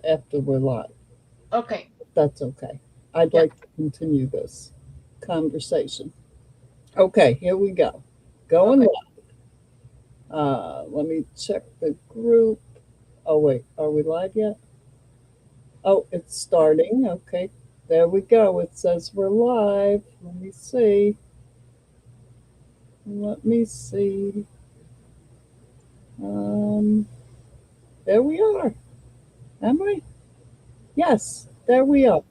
after we're live. Okay. That's okay. I'd Yeah. like to continue this conversation. Okay, here we go. Going Okay. live. Let me check the group. Oh, wait, are we live yet? Oh, it's starting. Okay, there we go. It says we're live. Let me see. Let me see. Um, there we are. Am I? Yes, there we are.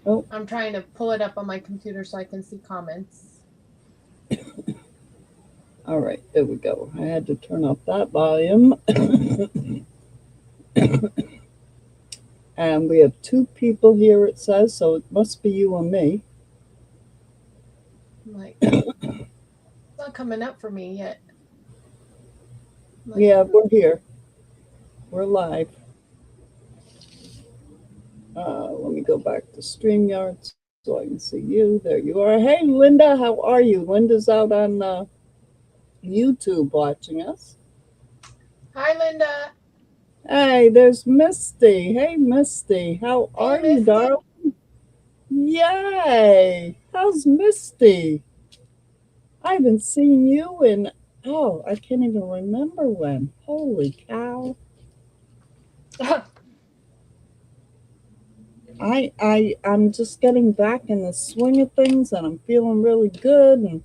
Oh, I'm trying to pull it up on my computer so I can see comments. all right, there we go. I had to turn up that volume. And we have two people here, it says, so it must be you and me. I'm like, it's not coming up for me yet. I'm like, Yeah, we're here. We're live. Let me go back to StreamYard so I can see you. There you are. Hey, Linda, how are you? Linda's out on YouTube watching us. hi, Linda. Hey, there's Misty. Hey, Misty, how Hey, are you, Misty. darling? Yay! How's Misty? I haven't seen you in, oh, I can't even remember when. Holy cow. I'm just getting back in the swing of things and I'm feeling really good and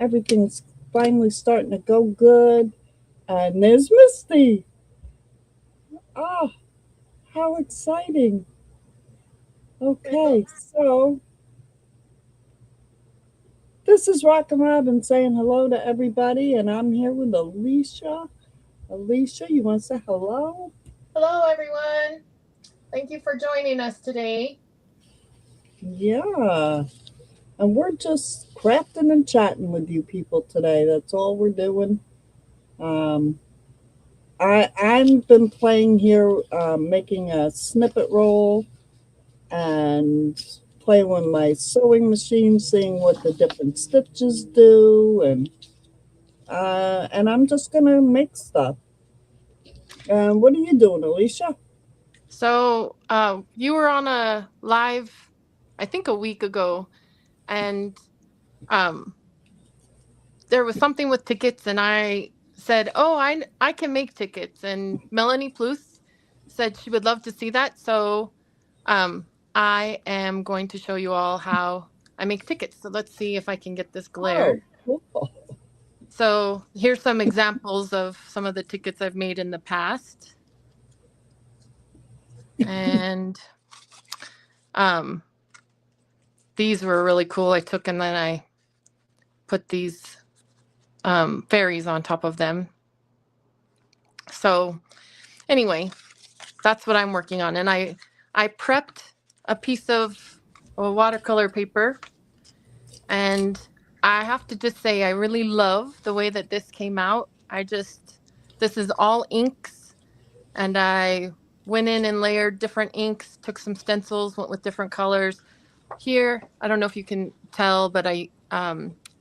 everything's finally starting to go good. And there's Misty. Ah, how exciting. Okay, so this is Rockin' Robin saying hello to everybody, and I'm here with Eleasia. Eleasia, you want to say hello? Hello, everyone. Thank you for joining us today. Yeah. And we're just crafting and chatting with you people today. That's all we're doing. Um, I've been playing here, making a snippet roll and playing with my sewing machine, seeing what the different stitches do, and I'm just gonna make stuff. What are you doing, Alicia? So, you were on a live, I think a week ago, and um, there was something with tickets, and I said, "Oh, I can make tickets." And Melanie Pluth said she would love to see that. So, I am going to show you all how I make tickets. So let's see if I can get this Oh, glare. cool. So here's some examples of some of the tickets I've made in the past, and um, these were really cool. I took and then I put these fairies on top of them. So anyway, that's what I'm working on. And I prepped a piece of watercolor paper, and I have to just say I really love the way that this came out. This is all inks, and I went in and layered different inks, took some stencils, went with different colors. Here, I don't know if you can tell, but I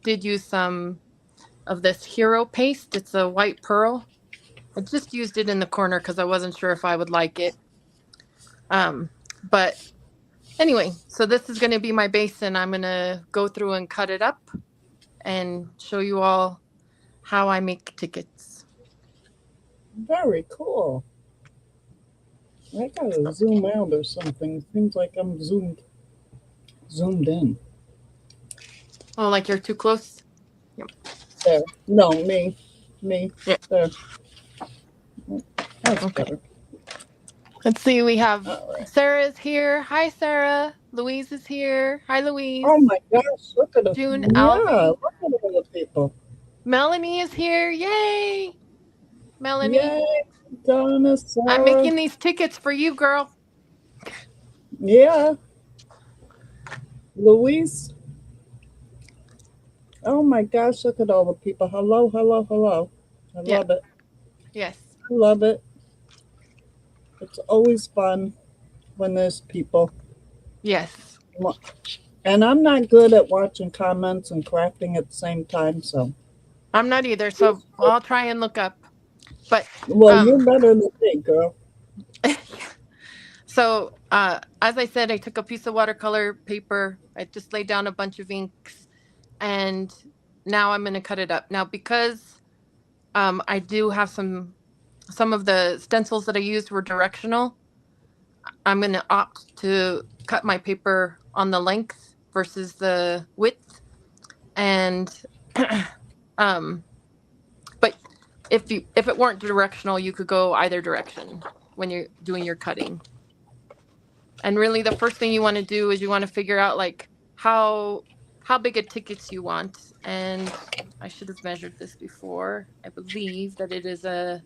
did use some of this hero paste. It's a white pearl. I just used it in the corner because I wasn't sure if I would like it. But anyway, so this is going to be my base, and I'm going to go through and cut it up and show you all how I make tickets. Very cool. I gotta zoom out or something. Seems like I'm zoomed in. Oh, like you're too close? Yep. There. No, me. Yeah. There. That's Okay. better. Let's see. We have All right. Sarah's here. Hi, Sarah. Louise is here. Hi, Oh Louise. my gosh! Look at us. June Yeah, Alvey. look at all the people. Melanie is here. Yay, Melanie. Yay, Donna, I'm Sarah. making these tickets for you, girl. Yeah, Louise. Oh my gosh! Look at all the people. Hello, hello, hello. I Yeah. love it. Yes. I love it. It's always fun when there's people. Yes. And I'm not good at watching comments and crafting at the same time, so I'm not either, so I'll try and look up. But Well, um, you're better than me, girl. so as I said, I took a piece of watercolor paper. I just laid down a bunch of inks, and now I'm going to cut it up. Now because I do have some of the stencils that I used were directional. I'm going to opt to cut my paper on the length versus the width, and um, but if it weren't directional, you could go either direction when you're doing your cutting. And really, the first thing you want to do is you want to figure out like how big a tickets you want. And I should have measured this before. I believe that it is a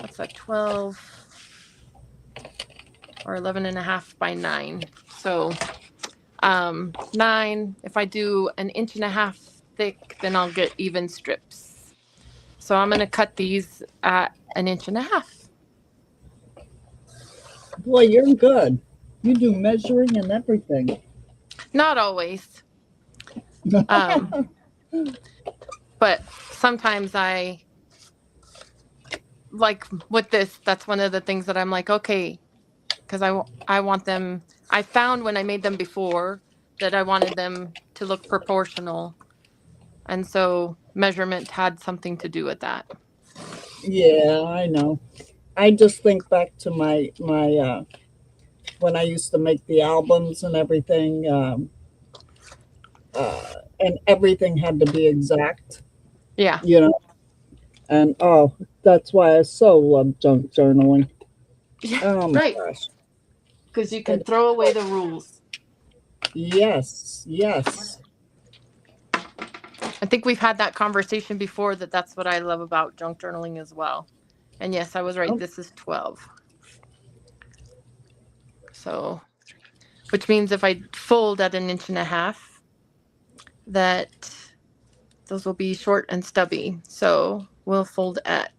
what's that 12 or 11 and a half by 9. So 9. If I do an inch and a half thick, then I'll get even strips. So I'm going to cut these at an inch and a half. Boy, you're good. You do measuring and everything. Not always. Um, but sometimes I like with this, that's one of the things that I'm like, okay, because I want them. I found when I made them before that I wanted them to look proportional. And so measurement had something to do with that. Yeah, I know. I just think back to my when I used to make the albums and everything, and everything had to be exact, Yeah. you know. And oh, that's why I so love junk journaling. Yeah. Oh my Right. gosh. Because you can It, throw away the rules. yes, yes. I think we've had that conversation before that that's what I love about junk journaling as well. And yes, I was right. Oh, This is 12. So, which means if I fold at an inch and a half, that those will be short and stubby. So we'll fold at,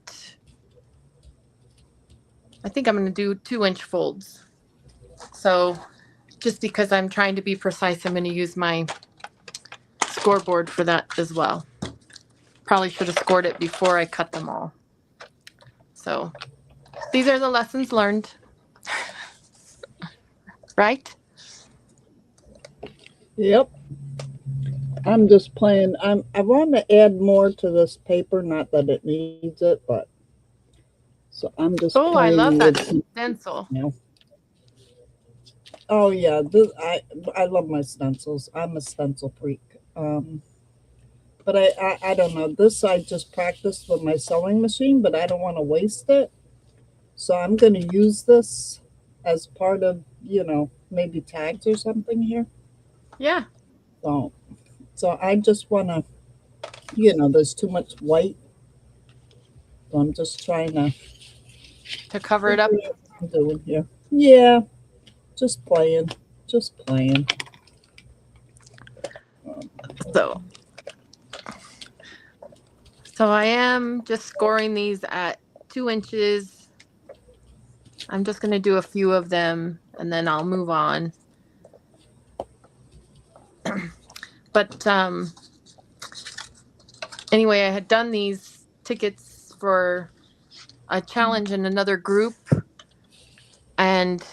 I think I'm going to do 2-inch folds. So just because I'm trying to be precise, I'm going to use my scoreboard for that as well. Probably should have scored it before I cut them all. So these are the lessons learned, right? yep. I'm just playing. I want to add more to this paper. Not that it needs it, but so I'm just Oh, I playing love with that some stencil. now. Oh yeah, I love my stencils. I'm a stencil freak. But I don't know. This I just practiced with my sewing machine, but I don't want to waste it. So I'm going to use this as part of, maybe tags or something here. Yeah, So, so I just want to, there's too much white. So I'm just trying to to cover it figure up. out what I'm doing here. Yeah, just playing, just playing. Um, So, so I am just scoring these at 2 inches. I'm just going to do a few of them and then I'll move on. But anyway, I had done these tickets for a challenge in another group and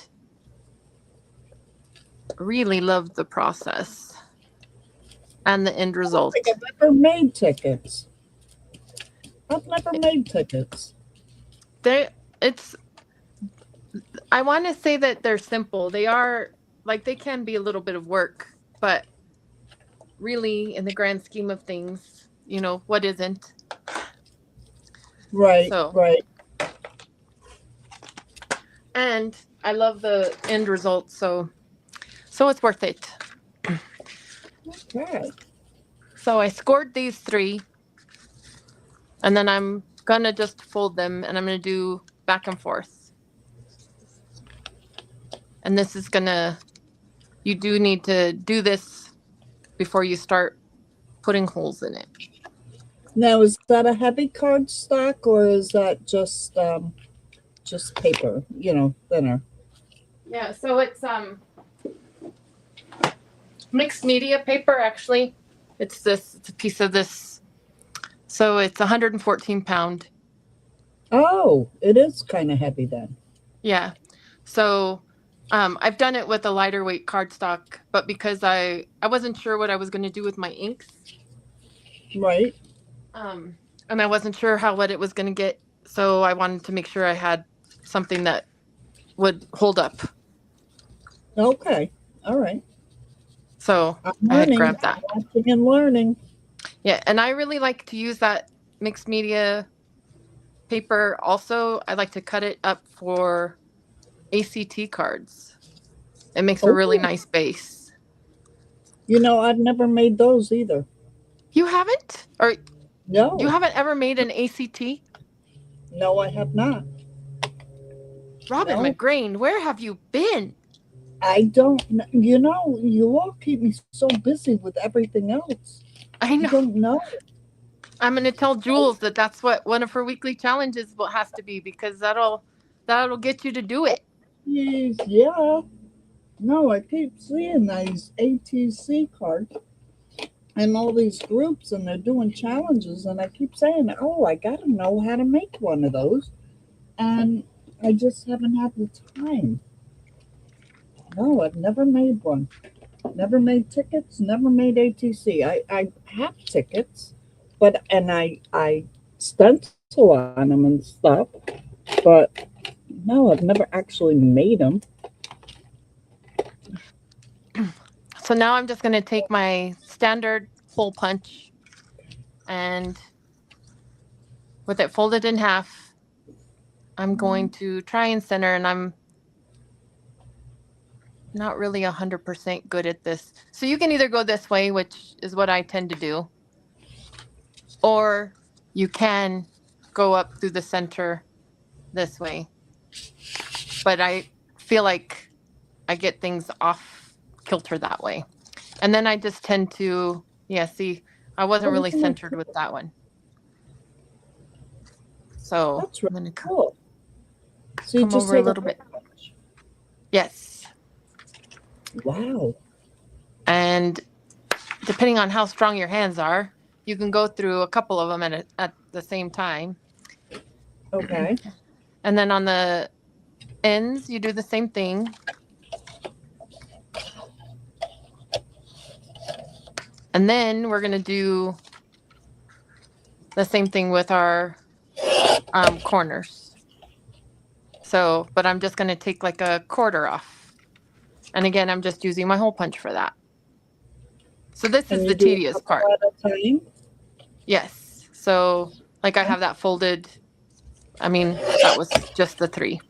really loved the process and the end I don't think result. I've ever made tickets. I've never made tickets. They it's I want to say that they're simple. They are like they can be a little bit of work, but really in the grand scheme of things, what isn't. Right, So, right. and I love the end result, so it's worth it. Okay. So I scored these 3 and then I'm going to just fold them and I'm going to do back and forth. And this is going to you do need to do this before you start putting holes in it. Now, is that a heavy cardstock or is that just paper? Thinner. Yeah, so it's mixed media paper actually. It's a piece of this. So it's 114 pound. Oh, it is kind of heavy then. Yeah. So I've done it with a lighter weight cardstock, but because I wasn't sure what I was going to do with my inks, Right. um, and I wasn't sure how wet it was going to get, so I wanted to make sure I had something that would hold up. Okay. All right. So I'm I had learning, grabbed that. watching and learning. Yeah, and I really like to use that mixed media paper. Also, I like to cut it up for ACT cards. It makes a really Oh, nice base. I've never made those either. You haven't? Or you No, haven't ever made an ACT? no, I have not. Robin No, McGrain, where have you been? I don't. You all keep me so busy with everything else. I You know. don't know. I'm going to tell Jules that that's what one of her weekly challenges will has to be because that'll get you to do it. Jeez, yeah. No, I keep seeing these ATC cards and all these groups, and they're doing challenges, and I keep saying, "Oh, I gotta know how to make one of those," and I just haven't had the time. No, I've never made one. Never made tickets. Never made ATC. I have tickets, but and I stencil on them and stuff, but no, I've never actually made them. So now I'm just going to take my standard hole punch and with it folded in half, I'm going to try and center, and I'm not really 100% good at this. So you can either go this way, which is what I tend to do, or you can go up through the center this way. But I feel like I get things off kilter that way. And then I just tend to, yeah, see, I wasn't Oh, really isn't that centered with cool? that one. So That's I'm really going to cool. So you come just over a take a little whole bit. bunch. Yes. Wow. And depending on how strong your hands are, you can go through a couple of them at the same time. Okay. And then on the ends, you do the same thing. And then we're going to do the same thing with our corners. So, but I'm just going to take like a quarter off. And again, I'm just using my hole punch for that. So this is And the you do a tedious couple part. at a time. Yes. So like I Okay. have that folded. I mean, that was just the 3.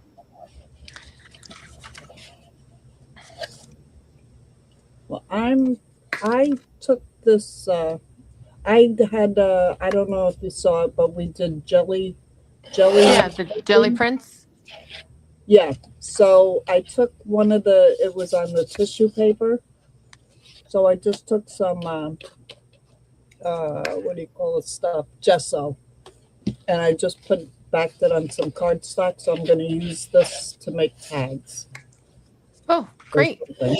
Well, I took this. I had. I don't know if you saw it, but we did jelly Yeah, the jelly printing. prints. Yeah. So I took one of the. It was on the tissue paper. So I just took some. What do you call it? Stuff gesso, and I just put backed it on some cardstock. So I'm going to use this to make tags Oh, or great. something.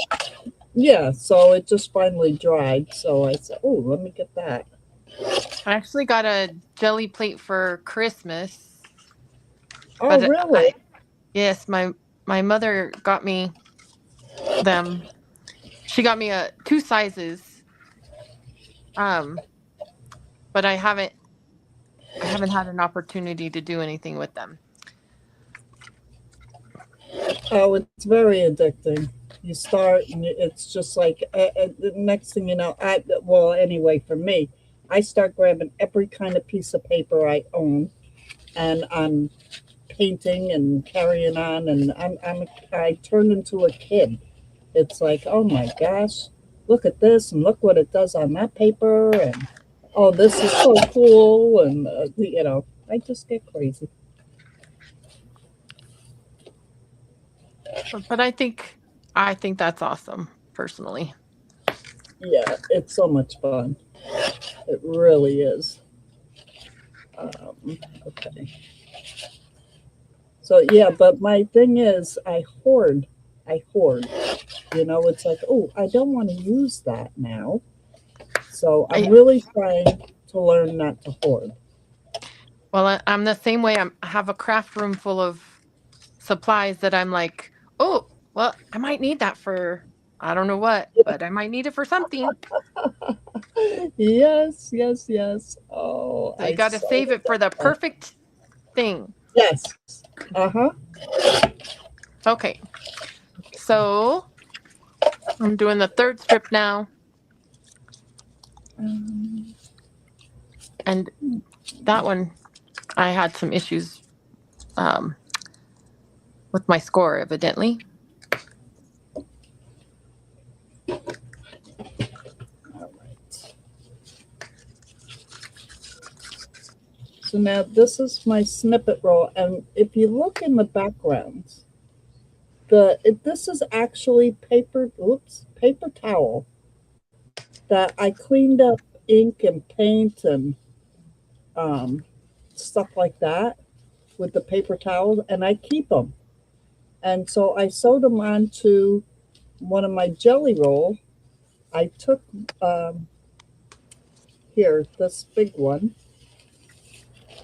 Yeah. So it just finally dried. So I said, "Oh, let me get that." I actually got a jelly plate for Christmas, Oh, but really? yes, my mother got me them. She got me a 2 sizes. Um, but I haven't had an opportunity to do anything with them. Oh, it's very addicting. You start, and it's just like the next thing you know. Well, anyway, for me, I start grabbing every kind of piece of paper I own, and I'm painting and carrying on, and I turn into a kid. It's like, oh my gosh, look at this, and look what it does on that paper, and oh, this is so cool, and I just get crazy. But I think that's awesome personally. Yeah, it's so much fun. It really is. Okay. So yeah, but my thing is, I hoard. I hoard. It's like, oh, I don't want to use that now. So I'm I, really trying to learn not to hoard. well, I'm the same way. I have a craft room full of supplies that I'm like, oh, well, I might need that for I don't know what, but I might need it for something. Yes, yes, yes. Oh, So you I got to so save it for the perfect thing. yes. Uh-huh. Okay, so I'm doing the third strip now, Um, and that one I had some issues um, with my score, evidently. all right. So now this is my snippet roll, and if you look in the background, this is actually paper towel that I cleaned up ink and paint and um, stuff like that with the paper towels, and I keep them. And so I sewed them onto one of my jelly roll. I took um, here this big one.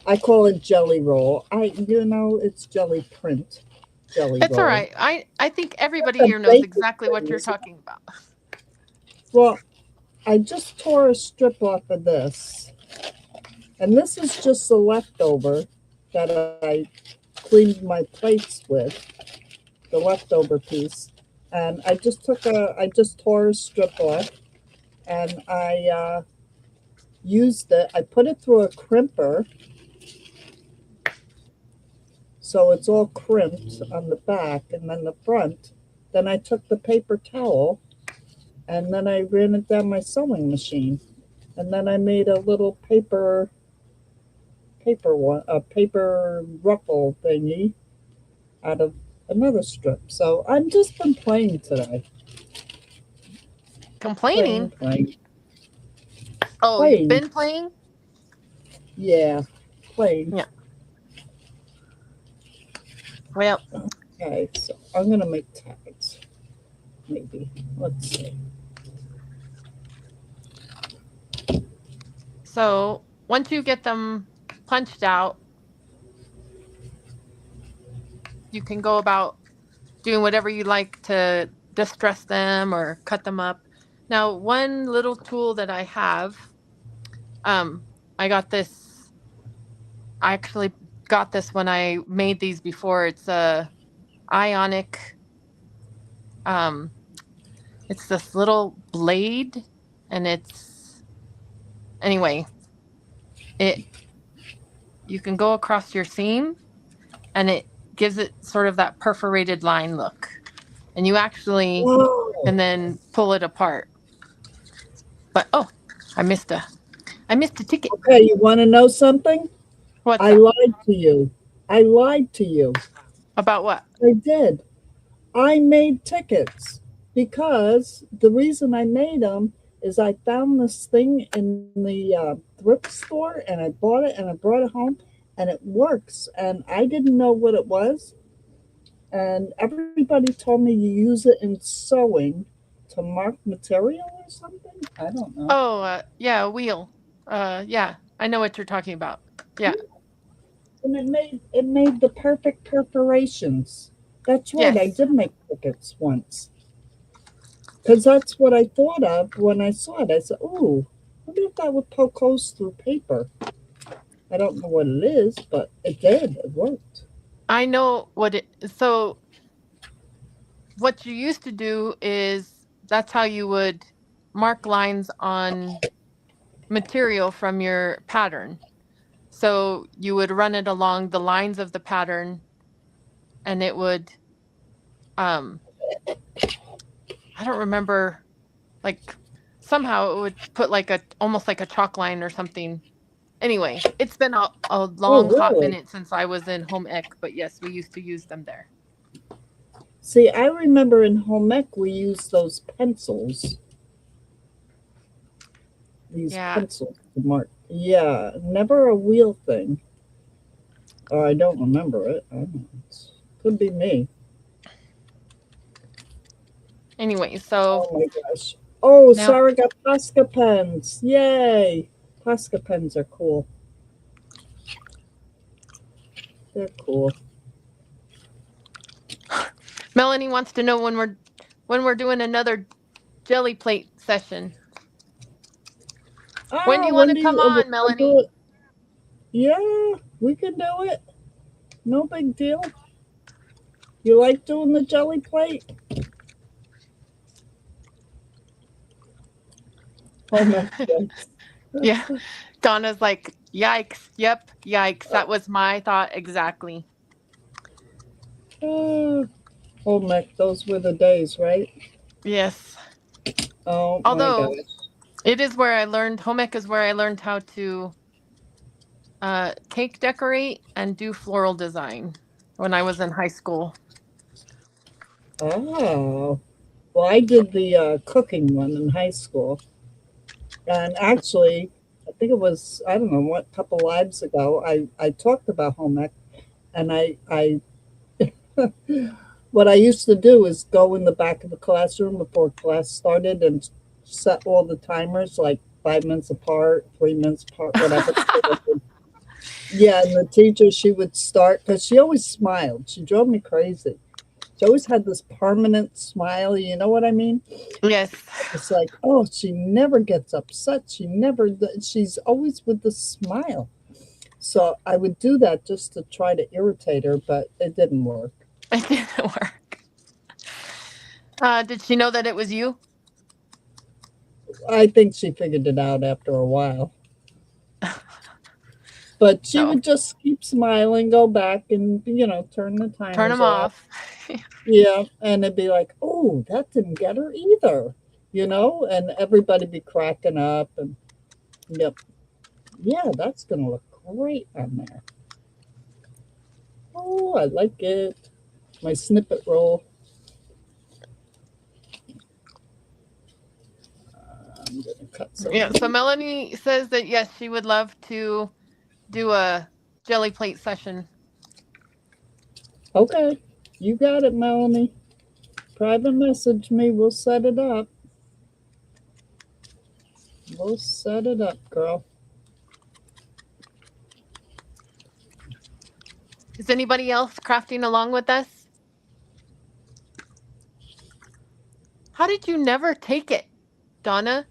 I call it jelly roll. It's jelly print, jelly It's all roll. right. I think everybody The here knows basic exactly what you're things. talking about. Well, I just tore a strip off of this, and this is just the leftover that I cleaned my plates with, the leftover piece. And I just tore a strip off, and I used it. I put it through a crimper, so it's all crimped on the back and then the front. Then I took the paper towel and then I ran it down my sewing machine. And then I made a little a paper ruffle thingy out of another strip. So I've just been playing today. Complaining? Playing, playing, Oh, you've playing. been playing? Yeah, playing. Yeah. Well, Okay, so I'm gonna make tags. Maybe. Let's see. so once you get them punched out, you can go about doing whatever you like to distress them or cut them up. Now, one little tool that I have, um, I got this. I actually got this when I made these before. It's a ionic. Um, it's this little blade, and it's anyway. It you can go across your seam, and it gives it sort of that perforated line look, and you actually Whoa. can then pull it apart. But oh, I missed a I missed a ticket. Okay, you want to know something? What's I that? lied to you. I lied to you. About what? I did. I made tickets because the reason I made them is I found this thing in the thrift store and I bought it and I brought it home and it works. And I didn't know what it was. And everybody told me you use it in sewing to mark material or something. I don't know. Oh, yeah, a wheel. Yeah, I know what you're talking about. Yeah. And it made the perfect perforations. That's right. I Yes. did make tickets once. Because that's what I thought of when I saw it. I said, "Ooh, I wonder if that would poke holes through paper." I don't know what it is, but it did. It worked. I know what it so what you used to do is that's how you would mark lines on material from your pattern. So you would run it along the lines of the pattern, and it would um I don't remember, like somehow it would put like a almost like a chalk line or something. Anyway, it's been a Oh, long hot really? minute since I was in home ec, but yes, we used to use them there. See, I remember in home ec we used those pencils, these Yeah, pencils to mark. Yeah, never a wheel thing. Or I don't remember it. I don't know. Could be me. anyway, so Oh my gosh. Oh, Now, Sarah got Posca pens. Yay. Posca pens are cool. They're cool. Melanie wants to know when we're doing another jelly plate session. When do Ah, you want when to do you come on, I'll do Melanie? it? Yeah, we can do it. No big deal. You like doing the jelly plate? Home ec jokes. Yeah. Donna's like, yikes. Yep, yikes. That was my thought exactly. Ah, home ec, those were the days, right? Yes. Oh my Although gosh. it is where I learned home ec is where I learned how to cake decorate and do floral design when I was in high school. Oh. Well, I did the cooking one in high school. And actually, I think it was, I don't know, what couple lives ago, I talked about home ec. And what I used to do is go in the back of the classroom before class started and set all the timers like 5 minutes apart, 3 minutes apart, whatever. Yeah, and the teacher, she would start because she always smiled. She drove me crazy. She always had this permanent smile. You know what I mean? Yes. It's like, oh, she never gets upset. She's always with the smile. So I would do that just to try to irritate her, but it didn't work. It didn't work. Did she know that it was you? I think she figured it out after a while. But she No. would just keep smiling, go back and, turn the Turn timers them off. off. Yeah. And it'd be like, oh, that didn't get her either, and everybody be cracking up. And, yep. Yeah, that's going to look great on there. Oh, I like it. My snippet roll. I'm going to cut some Yeah. of So these. Melanie says that yes, she would love to do a jelly plate session. Okay. You got it, Melanie. Private message me. We'll set it up. We'll set it up, girl. Is anybody else crafting along with us? How did you never take it, Donna?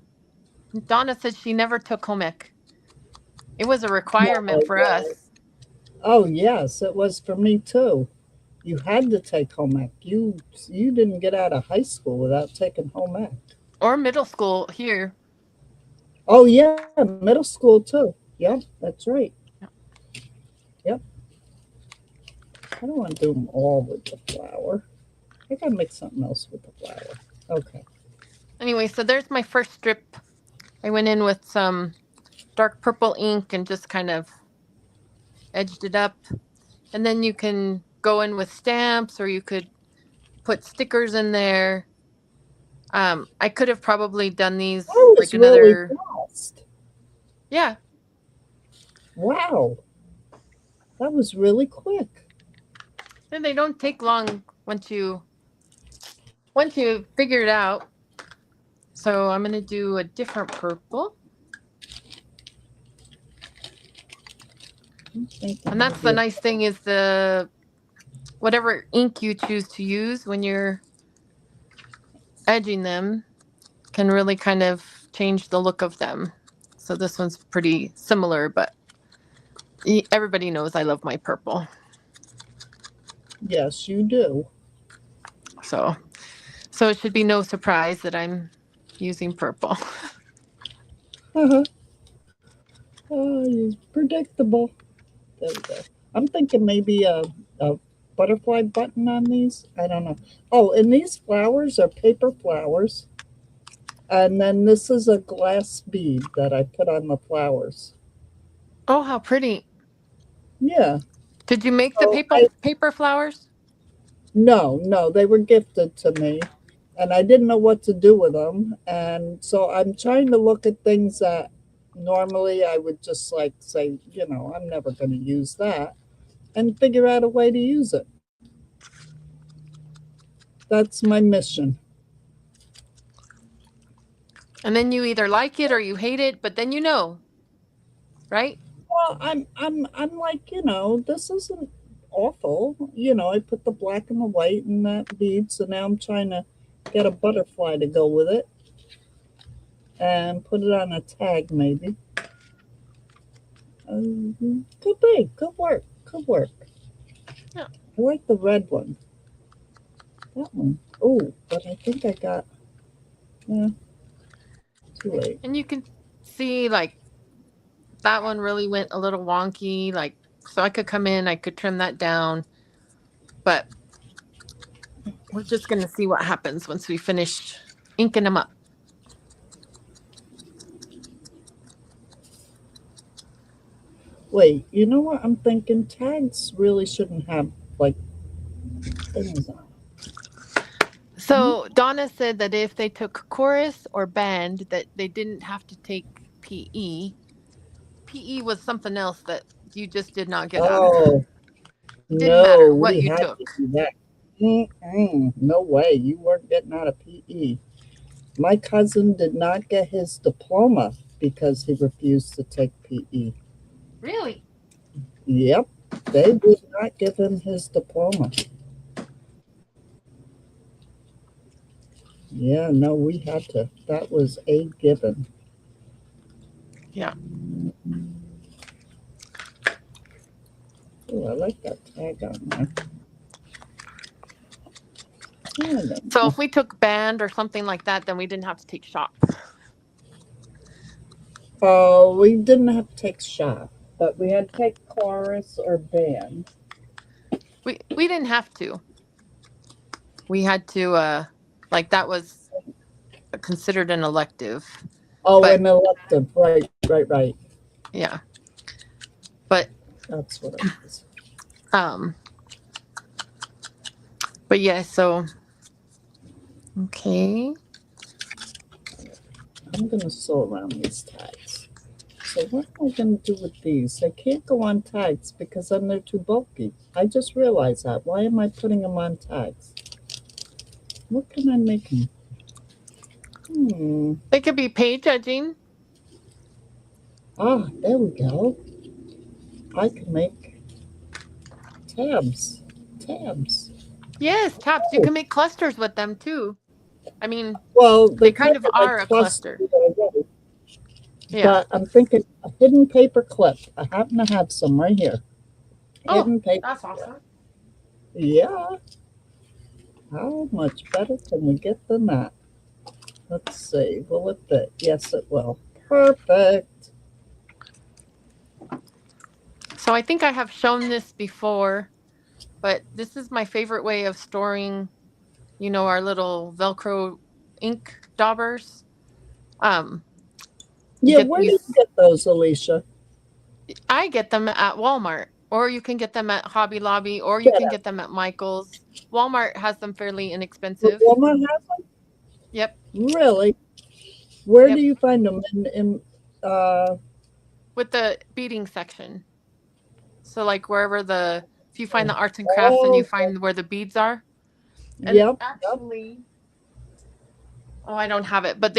Donna said she never took home ec. It was a requirement Oh, for yeah. us, Oh, yes, it was for me too. You had to take home ec. You didn't get out of high school without taking home ec. or middle school here. Oh yeah, middle school too. Yep, that's right. Yep. I don't want to do them all with the flour. I gotta make something else with the flour. Okay. Anyway, so there's my first strip. I went in with some dark purple ink and just kind of edged it up. And then you can go in with stamps or you could put stickers in there. I could have probably done these That like was really another, fast. yeah. Wow, that was really quick. And they don't take long once you figure it out. So I'm gonna do a different purple. I'm thinking And that's the maybe. nice thing is the whatever ink you choose to use when you're edging them can really kind of change the look of them. So this one's pretty similar, but everybody knows I love my purple. Yes, you do. So so it should be no surprise that I'm using purple. It's predictable. There we go. I'm thinking maybe a butterfly button on these. I don't know. Oh, and these flowers are paper flowers. And then this is a glass bead that I put on the flowers. Oh, how pretty. Yeah. Did you make the So I paper flowers? no, they were gifted to me and I didn't know what to do with them. And so I'm trying to look at things that normally I would just like say, I'm never going to use that and figure out a way to use it. That's my mission. And then you either like it or you hate it, but then you know, right? Well, I'm like, this isn't awful. I put the black and the white and that bead, so now I'm trying to get a butterfly to go with it and put it on a tag maybe. Could be. Could work. Could work. Yeah. I like the red one. That one. Oh, but I think I got, yeah, too late. And you can see like that one really went a little wonky. Like, so I could come in, I could trim that down, but we're just going to see what happens once we finish inking them up. Wait, you know what? I'm thinking tags really shouldn't have like things on. Mhm. So Donna said that if they took chorus or band, that they didn't have to take PE. PE was something else that you just did not get out of. Oh, Didn't no, matter what we you had to took. do that. No way. You weren't getting out of PE. My cousin did not get his diploma because he refused to take PE. Really? Yep, they would not give him his diploma. Yeah, no, we had to. That was a given. Yeah. Oh, I like that tag on there. I don't So know. if we took band or something like that, then we didn't have to take shop. Oh, we didn't have to take shot, but we had to take chorus or band. We didn't have to. We had to like that was considered an elective. Oh, But an elective. Right, right, right. yeah. But That's what it was. um but yeah, so okay. I'm going to sew around these tags. So what am I going to do with these? They can't go on tags because then they're too bulky. I just realized that. Why am I putting them on tags? What can I make them? They could be page edging. Ah, there we go. I can make tabs. Tabs. Yes, tabs. You Oh, can make clusters with them too. I mean, well, they they're kind kind of of like are a clustered cluster. already. Yeah. But I'm thinking a hidden paper clip. I happen to have some right here. Oh, Hidden paper that's clip. awesome. Yeah. How much better can we get than that? Let's see. Will it fit? Yes, it will. Perfect. So I think I have shown this before, but this is my favorite way of storing, our little Velcro ink daubers. Um, you Yeah, get where do you these. get those, Alicia? I get them at Walmart, or you can get them at Hobby Lobby, or you Get can it. get them at Michael's. Walmart has them fairly The inexpensive. Walmart has them? Yep, Really? Where do yep. you find them? In With the beading section. So like wherever if you find the arts and crafts and you oh, find where the beads are. And yep, yep. actually, oh, I don't have it, but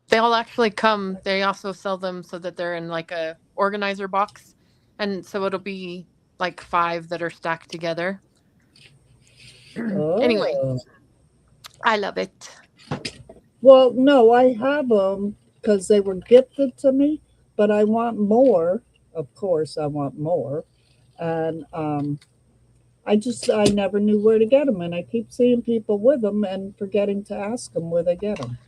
they'll actually come. They also sell them so that they're in like a organizer box, and so it'll be like five that are stacked together. Anyway, Oh. I love it. Well, no, I have them because they were gifted to me, but I want more. Of course, I want more. And I never knew where to get them. And I keep seeing people with them and forgetting to ask them where they get them.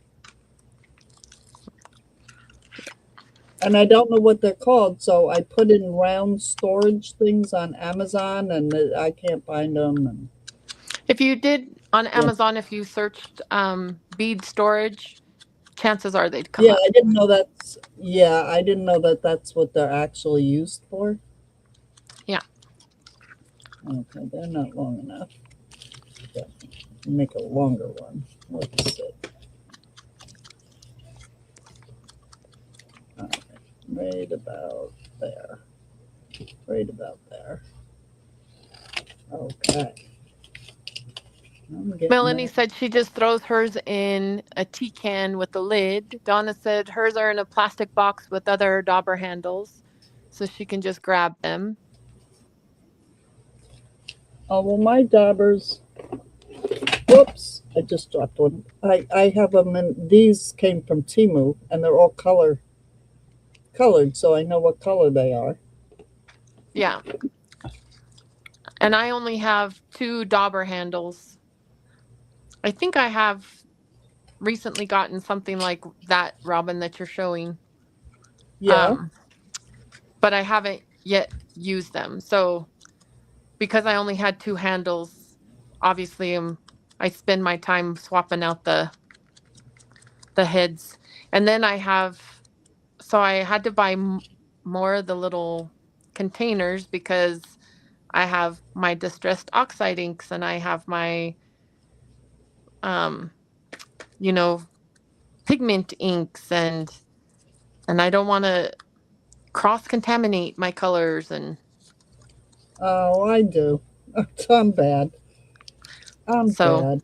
And I don't know what they're called. So I put in round storage things on Amazon and I can't find them. And If you did on yeah. Amazon, if you searched bead storage, chances are they'd come Yeah, up. I didn't know that that's what they're actually used for. Yeah. Okay, they're not long enough. Yeah, make a longer one. Let's see. All right, right about there. Right about there. Okay. I'm getting Melanie there. said she just throws hers in a tea can with a lid. Donna said hers are in a plastic box with other dauber handles, so she can just grab them. Oh, well, my daubers. Whoops! I just dropped one. I have them in. These came from Timu, and they're all colored, so I know what color they are. Yeah, and I only have two dauber handles. I think I have recently gotten something like that, Robin, that you're showing. Yeah. Um, but I haven't yet used them. So because I only had two handles, obviously I spend my time swapping out the heads. And then I have so I had to buy more of the little containers because I have my distressed oxide inks and I have my um you know pigment inks and I don't want to cross contaminate my colors and Oh, I do. I'm bad. I'm so bad.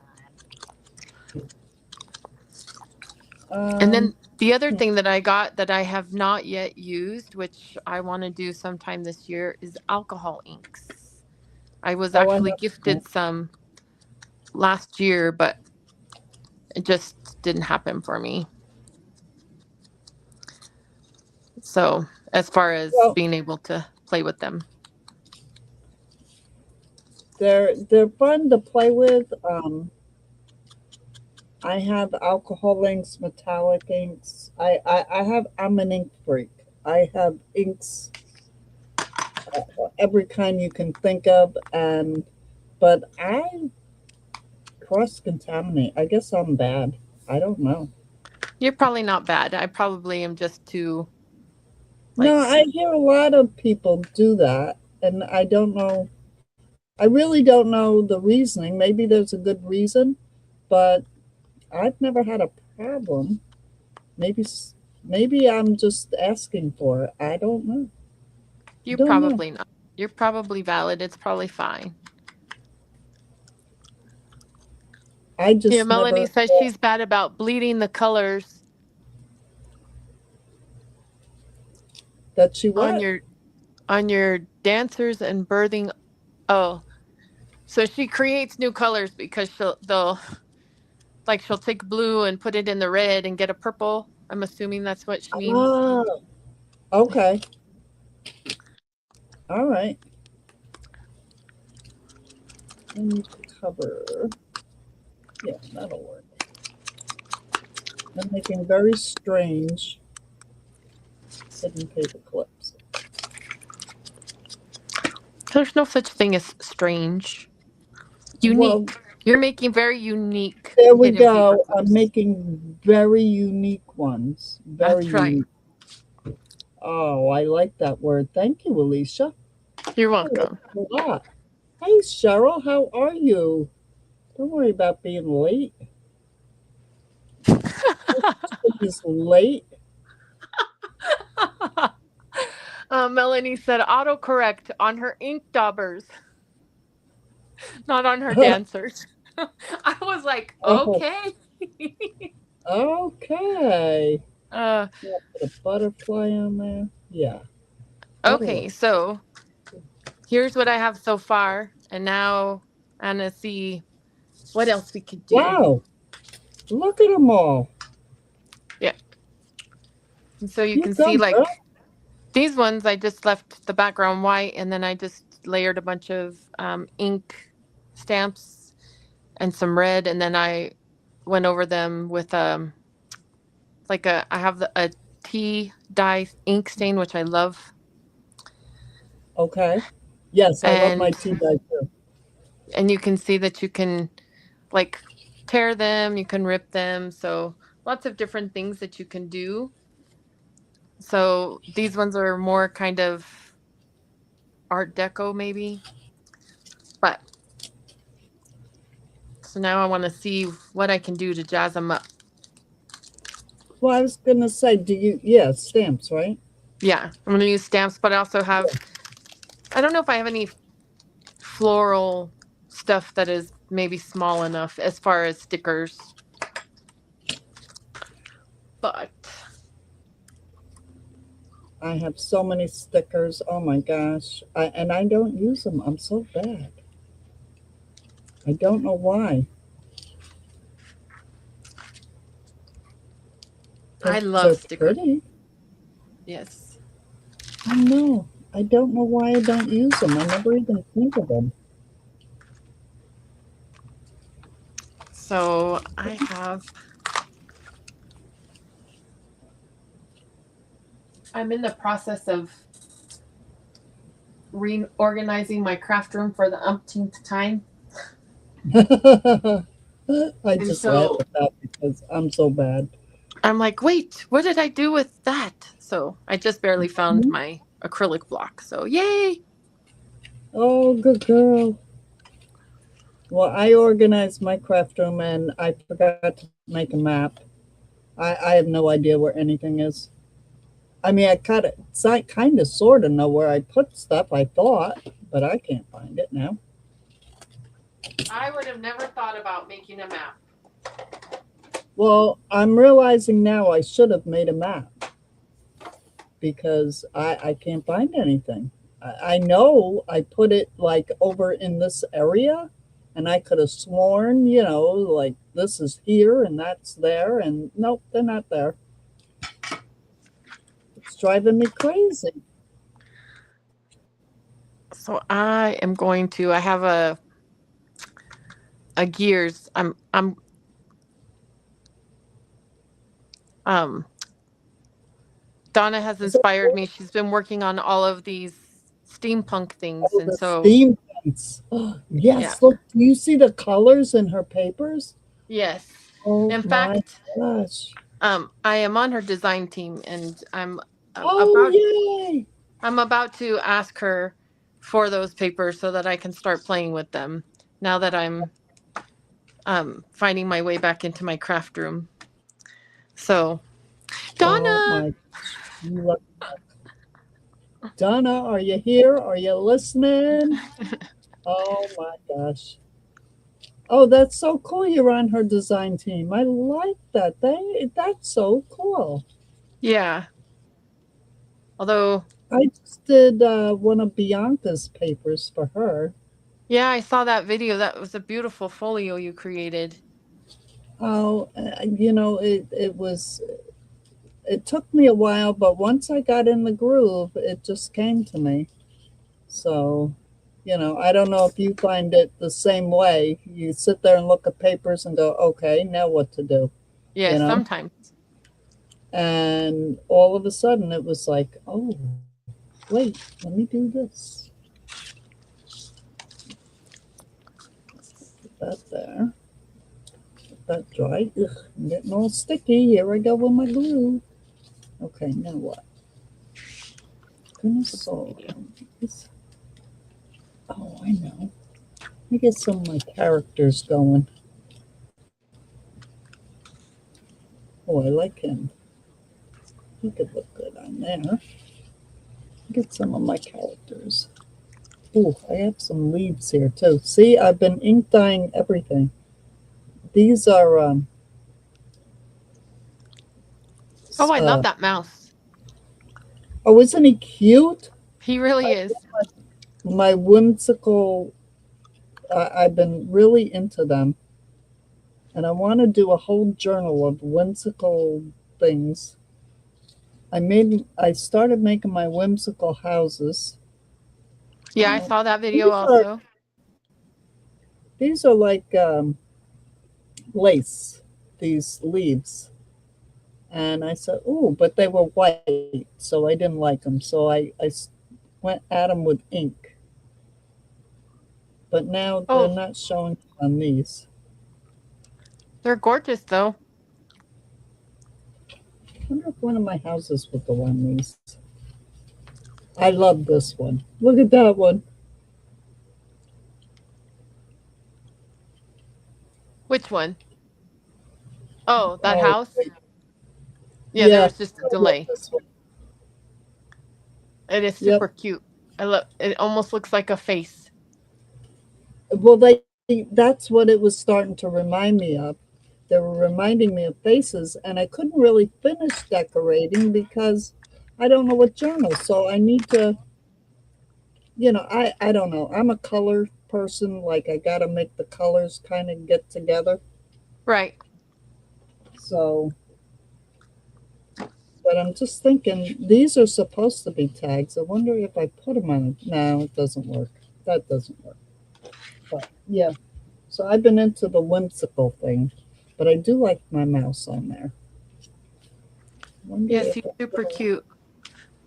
and Um, then the other thing that I got that I have not yet used, which I want to do sometime this year, is alcohol inks. I was oh, I actually have that. gifted some last year, but it just didn't happen for me. So, as far as Well, being able to play with them, they're fun to play with. I have alcohol inks, metallic inks. I'm an ink freak. I have inks every kind you can think of, and but I cross contaminate. I guess I'm bad. I don't know. you're probably not bad. I probably am just too No, like I hear a lot of people do that, and I don't know. I really don't know the reasoning. Maybe there's a good reason, but I've never had a problem. Maybe maybe I'm just asking for it. I don't know. you're Don't know. probably not. You're probably valid. It's probably fine. I Yeah, just Melanie never. says she's bad about bleeding the colors That she on what? your dancers and birthing. Oh, so she creates new colors because she'll take blue and put it in the red and get a purple. I'm assuming that's what she means. Oh, okay. All right. And cover. Yeah, that'll work. I'm making very strange hidden paper clips. There's no such thing as strange. Well, Unique. You're making very unique there we hidden paper go. I'm clips. making very unique ones. Very That's right. unique. Oh, I like that word. Thank you, Alicia. You're I like welcome. it a lot. Hey, Cheryl, how are you? Don't worry about being late. She's late. Melanie said autocorrect on her ink daubers, not on her dancers. I was like, Oh, okay. okay. uh, Yeah, put a butterfly on there. Yeah, that'll okay, work. so here's what I have so far. And now I'm going to see what else we could do. Wow, look at them all. Yeah. And so you You can see go, girl. like these ones, I just left the background white and then I just layered a bunch of ink stamps and some red. And then I went over them with I have a tea dye ink stain, which I love. Okay. Yes, I love my And tea bag too. you can see that you can like tear them, you can rip them. So lots of different things that you can do. So these ones are more kind of art deco maybe. But so now I want to see what I can do to jazz them up. Well, I was gonna say, do you? Yeah, stamps, right? Yeah, I'm going to use stamps, but I also have I don't know if I have any floral stuff that is maybe small enough as far as stickers. But I have so many stickers. Oh my gosh. And I don't use them. I'm so bad. I don't know why. I Because love they're stickers. pretty. Yes. I know. I don't know why I don't use them. I never even think of them. So I have. I'm in the process of reorganizing my craft room for the umpteenth time. I And just laugh so at that because I'm so bad. I'm like, wait, what did I do with that? So I just barely found Mhm. my acrylic block. So yay! Oh, good girl. Well, I organized my craft room and I forgot to make a map. I have no idea where anything is. I mean, I kind of sort of know where I put stuff, I thought, but I can't find it now. I would have never thought about making a map. Well, I'm realizing now I should have made a map because I can't find anything. I know I put it like over in this area, and I could have sworn, like this is here and that's there, and nope, they're not there. It's driving me crazy. So I am going to. I have a gears. Um Donna has Is it inspired me. She's been working on all of these steampunk things, oh, and the so steam prints? yeah, Yes, look, do you see the colors in her papers? yes. Oh In my fact, gosh. I am on her design team, and um, Oh, about yay. I'm about to ask her for those papers so that I can start playing with them. Now that I'm finding my way back into my craft room. So Oh Donna, my gosh. Donna, are you here? Are you listening? Oh my gosh. Oh, that's so cool. You're on her design team. I like that. That's so cool. yeah. Although I just did one of Bianca's papers for her. yeah, I saw that video. That was a beautiful folio you created. Oh, it took me a while, but once I got in the groove, it just came to me. So, I don't know if you find it the same way. You sit there and look at papers and go, okay, now what to do, you Yes, know? sometimes. And all of a sudden it was like, oh, wait, let me do this. Put that there. Let that dry. Ugh, I'm getting all sticky. Here I go with my glue. Okay, now what? Goodness soul. Oh, I know. Let me get some of my characters going. Oh, I like him. He could look good on there. Get some of my characters. Oh, I have some leaves here too. See, I've been ink dyeing everything. These are Oh, I love uh that mouse. oh, isn't he cute? He really is. My whimsical. I've been really into them, and I want to do a whole journal of whimsical things. I started making my whimsical houses. Yeah, I saw that video These are also. these are like lace. These leaves. And I said, "Oh," but they were white, so I didn't like them. So went at them with ink. But now they're Oh, not showing on these. they're gorgeous though. I wonder if one of my houses will go on these. I love this one. Look at that one. Which one? Oh, that Oh, house? wait. Yeah, there Yeah, was just a I love delay. this one. It is Yep. super cute. I love it. Almost looks like a face. Well, they that's what it was starting to remind me of. They were reminding me of faces, and I couldn't really finish decorating because I don't know what journal. So I need to, I don't know. I'm a color person. Like I got to make the colors kind of get together. Right. So, but I'm just thinking these are supposed to be tags. I wonder if I put them on. No, it doesn't work. That doesn't work. But yeah. So I've been into the whimsical thing, but I do like my mouse on there. Wonder Yes, if he's I put super a, cute.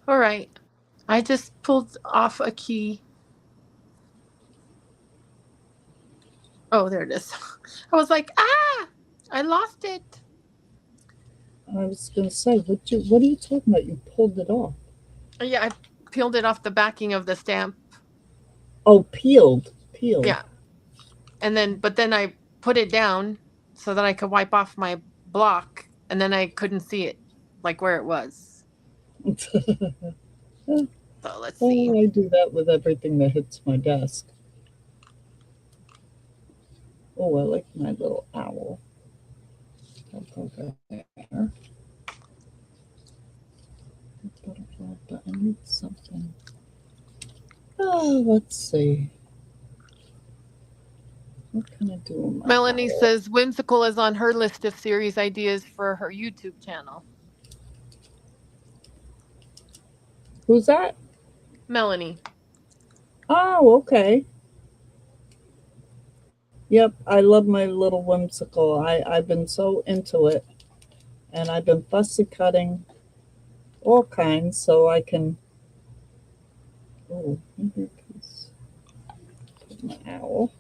All right. I just pulled off a key. Oh, there it is. I was like, ah, I lost it. I was going to say, what are you talking about? You pulled it off. Yeah, I peeled it off the backing of the stamp. Oh, peeled, peeled. Yeah. And then, but then I put it down so that I could wipe off my block. And then I couldn't see it, like where it was. So let's see. Oh, I do that with everything that hits my desk. Oh, I like my little owl. I'll go there. Butterfly, but I need something. Oh, let's see. What can I do with my Melanie owl? says Whimsical is on her list of series ideas for her YouTube channel. Who's that? Melanie. Oh, okay. Yep, I love my little whimsical. I've been so into it, and I've been fussy cutting all kinds so I can. Oh, maybe please put my owl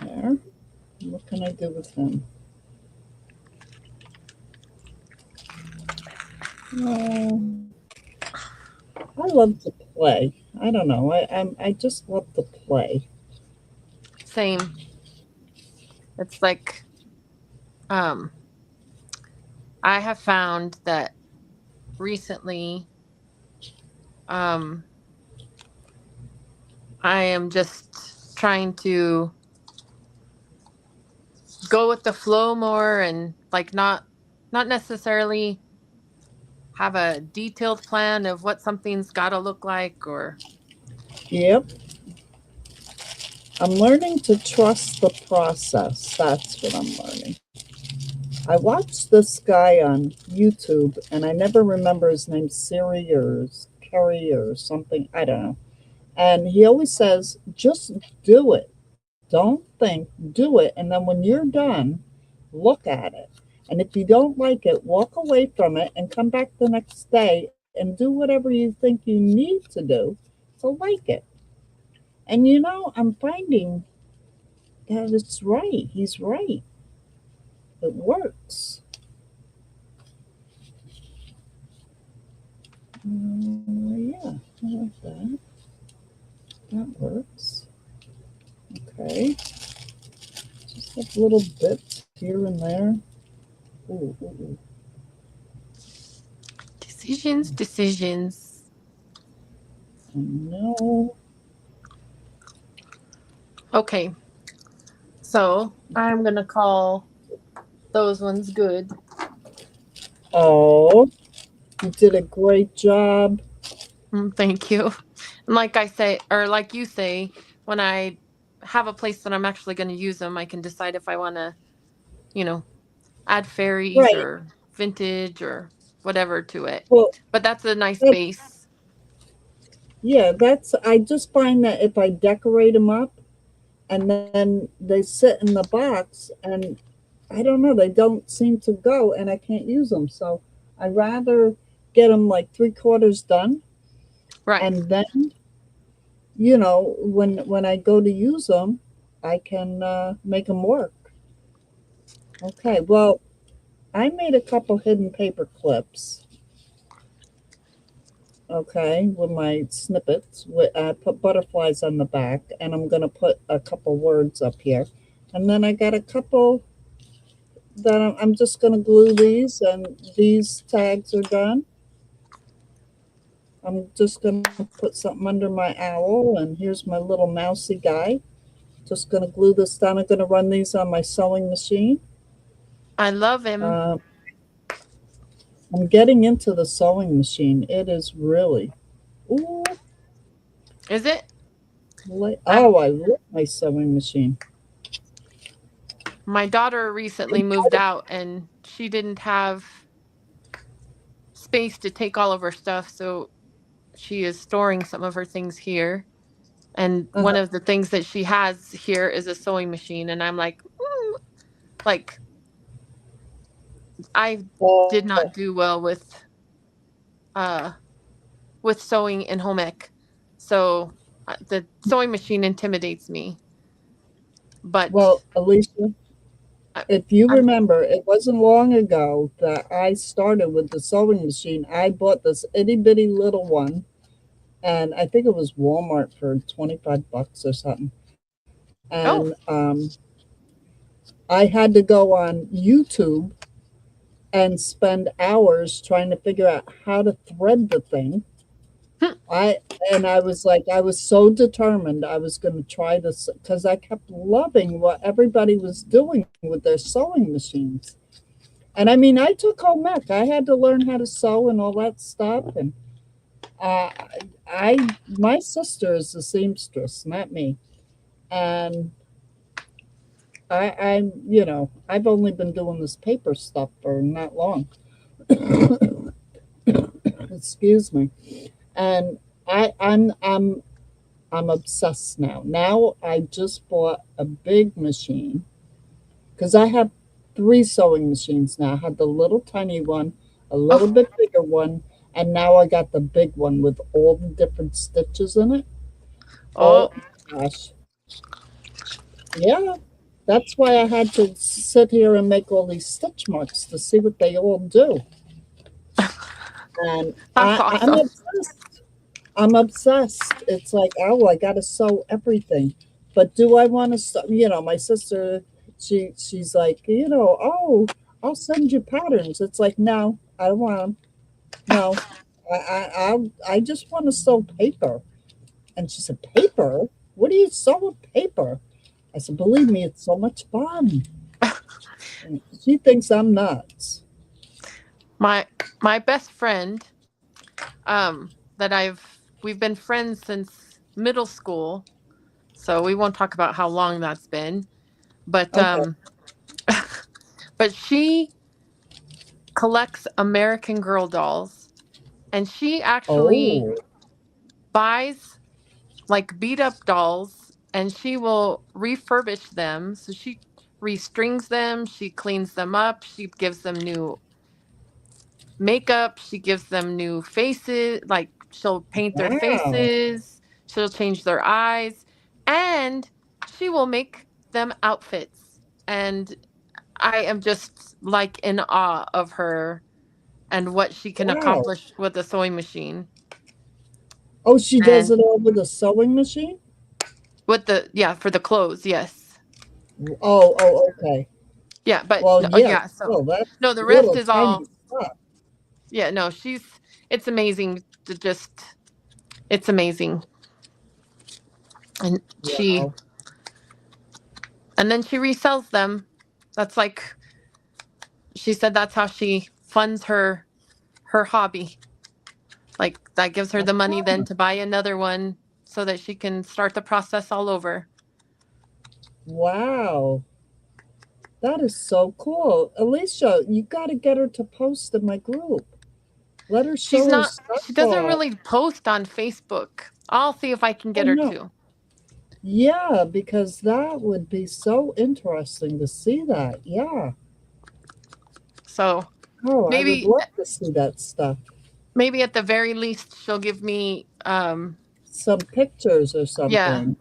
there. What can I do with him? Oh, I love to play. I don't know. I just love to play. Same. It's like um I have found that recently um I am just trying to go with the flow more and like not necessarily have a detailed plan of what something's got to look like or Yep, I'm learning to trust the process. That's what I'm learning. I watched this guy on YouTube, and I never remember his name, Siri or Kerry or something. I don't know. And he always says, just do it. Don't think, do it. And then when you're done, look at it. And if you don't like it, walk away from it and come back the next day and do whatever you think you need to do to like it. And I'm finding that it's right. He's right. It works. Yeah, I like that. That works. Okay. Just like little bits here and there. Ooh, ooh, ooh. decisions. No. Okay. So, I'm going to call those ones good. Oh, you did a great job. Thank you. And like I say, or like you say, when I have a place that I'm actually going to use them, I can decide if I want to, you know, add fairies Right. or vintage or whatever to it. Well, But that's a nice that, base. yeah, I just find that if I decorate them up and then they sit in the box and I don't know, they don't seem to go and I can't use them. So I rather get them like three-quarters done, Right. and then when I go to use them, I can make them work. Okay, well, I made a couple hidden paper clips. Okay, with my snippets. I put butterflies on the back, and I'm gonna put a couple words up here, and then I got a couple that I'm just gonna glue these, and these tags are done. I'm just going to put something under my owl, and here's my little mousy guy. Just going to glue this down. I'm going to run these on my sewing machine. I love him. Uh, I'm getting into the sewing machine. It is really, ooh, Is it? I oh, I love my sewing machine. My daughter recently moved out and she didn't have space to take all of her stuff, so she is storing some of her things here. And one Uh-huh. of the things that she has here is a sewing machine, and I'm like I did Oh, not do well uh with sewing in home ec. So the sewing machine intimidates me, but well, Alicia, I, if you I'm remember, it wasn't long ago that I started with the sewing machine. I bought this itty bitty little one, and I think it was Walmart for 25 bucks or something. And oh I had to go on YouTube and spend hours trying to figure out how to thread the thing. hmm, I and I was like, I was so determined I was going to try this because I kept loving what everybody was doing with their sewing machines. And I mean, I took home ec. I had to learn how to sew and all that stuff. And uh, my sister is a seamstress, not me. And I've only been doing this paper stuff for not long. Excuse me. And I'm obsessed now. Now I just bought a big machine because I have three sewing machines now. I had the little tiny one, a little oh bit bigger one, and now I got the big one with all the different stitches in it. oh Oh gosh. Yeah. That's why I had to sit here and make all these stitch marks to see what they all do. And that's I'm awesome. obsessed. I'm obsessed. It's like, oh, I got to sew everything. But do I want to sew? My sister, she's like, oh, I'll send you patterns. It's like, no, I don't want them. No, I just want to sew paper. And she said, paper? What do you sew with paper? I said, believe me, it's so much fun. And she thinks I'm nuts. My best friend, that we've been friends since middle school, so we won't talk about how long that's been. But Okay. but she collects American Girl dolls, and she actually Oh, buys like beat up dolls, and she will refurbish them. So she restrings them, she cleans them up, she gives them new makeup, she gives them new faces, like she'll paint their wow. faces, she'll change their eyes, and she will make them outfits. And I am just like in awe of her and what she can Wow. accomplish with a sewing machine. Oh, she does And it all with a sewing machine? with the, yeah, for the clothes, yes. Oh, okay. Yeah, but Well, no, yeah, yeah, so still, that's no, the rest little is tiny all, stuff. yeah, no, it's amazing to just, it's amazing. And she, Wow. and then she resells them. That's like, she said that's how she funds her hobby. Like that gives her the money then Ah, to buy another one so that she can start the process all over. wow. That is so cool. Alicia, you got to get her to post in my group. Let her She's show her not, stuff she doesn't off. really post on Facebook. I'll see if I can Oh, get her no. to. Yeah, because that would be so interesting to see that. Yeah. So Oh, I would maybe, love to see that stuff. maybe at the very least she'll give me, Some pictures or yeah, something.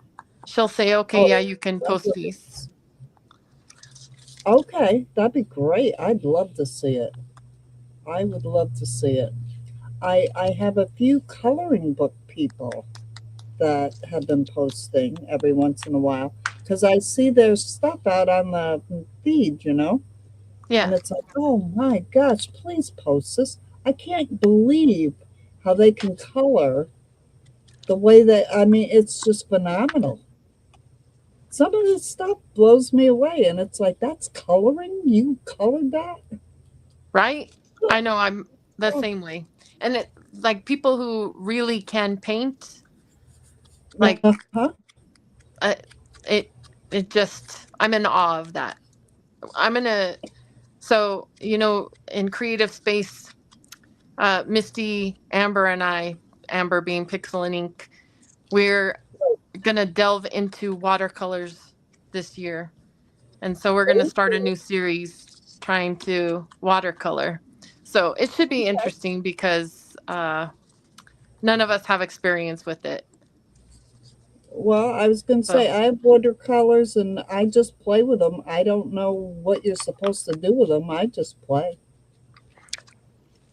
she'll say, okay, yeah, Oh, you can post these. congratulations. Okay, that'd be great. I'd love to see it. I would love to see it. I have a few coloring book people that have been posting every once in a while because I see their stuff out on the feed. And Yeah. it's like, oh my gosh, please post this. I can't believe how they can color the way that, I mean, it's just phenomenal. Some of this stuff blows me away, and it's like, that's coloring? You colored that? Right? I know I'm the same way. And it like people who really can paint, like Uh-huh. uh, it it just I'm in awe of that. I'm in a so in creative space, Misty, Amber, and I, Amber being Pixel and Ink, we're gonna delve into watercolors this year, and so we're gonna start a new series trying to watercolor. So it should be interesting because none of us have experience with it. Well, I was going to So say, I have watercolors and I just play with them. I don't know what you're supposed to do with them. I just play.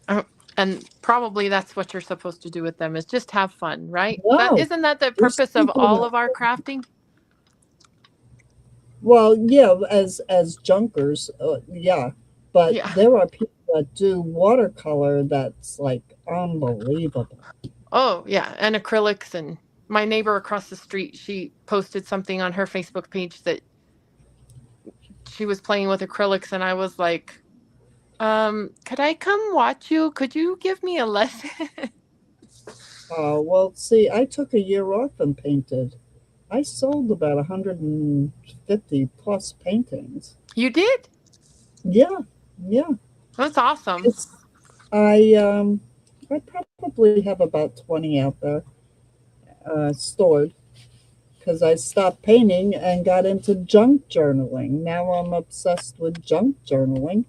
uh, and probably that's what you're supposed to do with them is just have fun, right? That No, isn't that the there's purpose of people all that, of our crafting? well, yeah, as junkers, yeah, but Yeah. there are people that do watercolor that's like unbelievable. Oh, yeah, and acrylics. And my neighbor across the street, she posted something on her Facebook page that she was playing with acrylics, and I was like, could I come watch you? Could you give me a lesson? Well, see, I took a year off and painted. I sold about 150 plus paintings. You did? Yeah, yeah. That's awesome. It's I probably have about 20 out there stored because I stopped painting and got into junk journaling. Now I'm obsessed with junk journaling.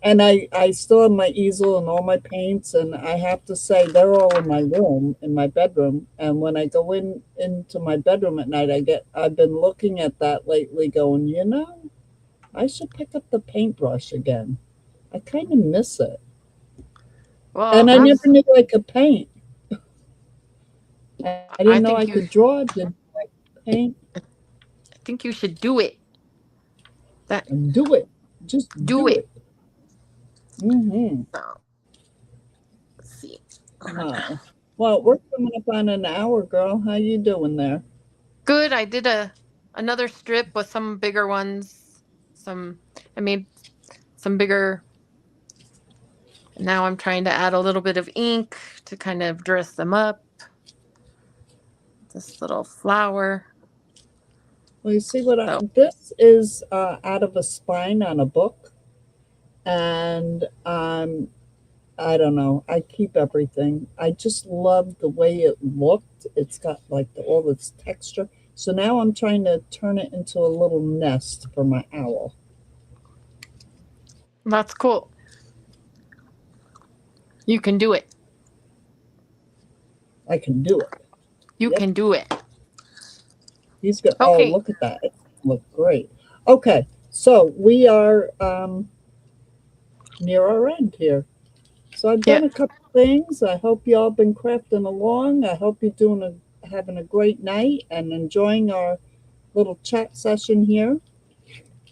And I still have my easel and all my paints, and I have to say they're all in my room, in my bedroom. And when I go into my bedroom at night, I've been looking at that lately, going, I should pick up the paintbrush again. I kind of miss it, Well, and I never that's knew I could paint. I didn't know I I think could you draw. Did I paint? I think you should do it. That Do it. Just do do it. it. Mm-hmm. So, let's see. Wow. Well, we're coming up on an hour, girl. How you doing there? Good. I did another strip with some bigger ones. Some I made some bigger. Now I'm trying to add a little bit of ink to kind of dress them up. This little flower. Well, you see what So, this is out of a spine on a book, and I don't know. I keep everything. I just love the way it looked. It's got like all this texture. So now I'm trying to turn it into a little nest for my owl. that's cool. You can do it. I can do it. You Yep. can do it. He's good. Oh, Okay. look at that. It looked great. Okay. So we are near our end here. So I've Yeah. done a couple things. I hope y'all been crafting along. I hope you're having a great night and enjoying our little chat session here.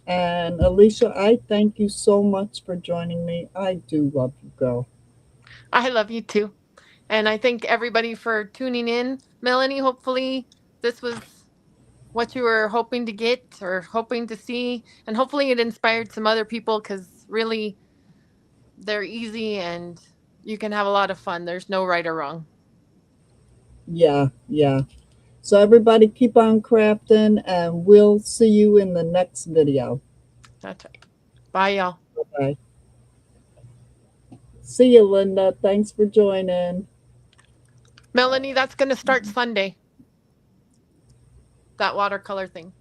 And Eleasia, I thank you so much for joining me. I do love you, girl. I love you too. And I thank everybody for tuning in. Melanie, hopefully this was what you were hoping to get or hoping to see. And hopefully it inspired some other people because really they're easy and you can have a lot of fun. There's no right or wrong. Yeah, yeah. So everybody keep on crafting and we'll see you in the next video. That's right. Bye, y'all. Bye. See you, Linda. Thanks for joining. Melanie, that's going to start Sunday. That watercolor thing.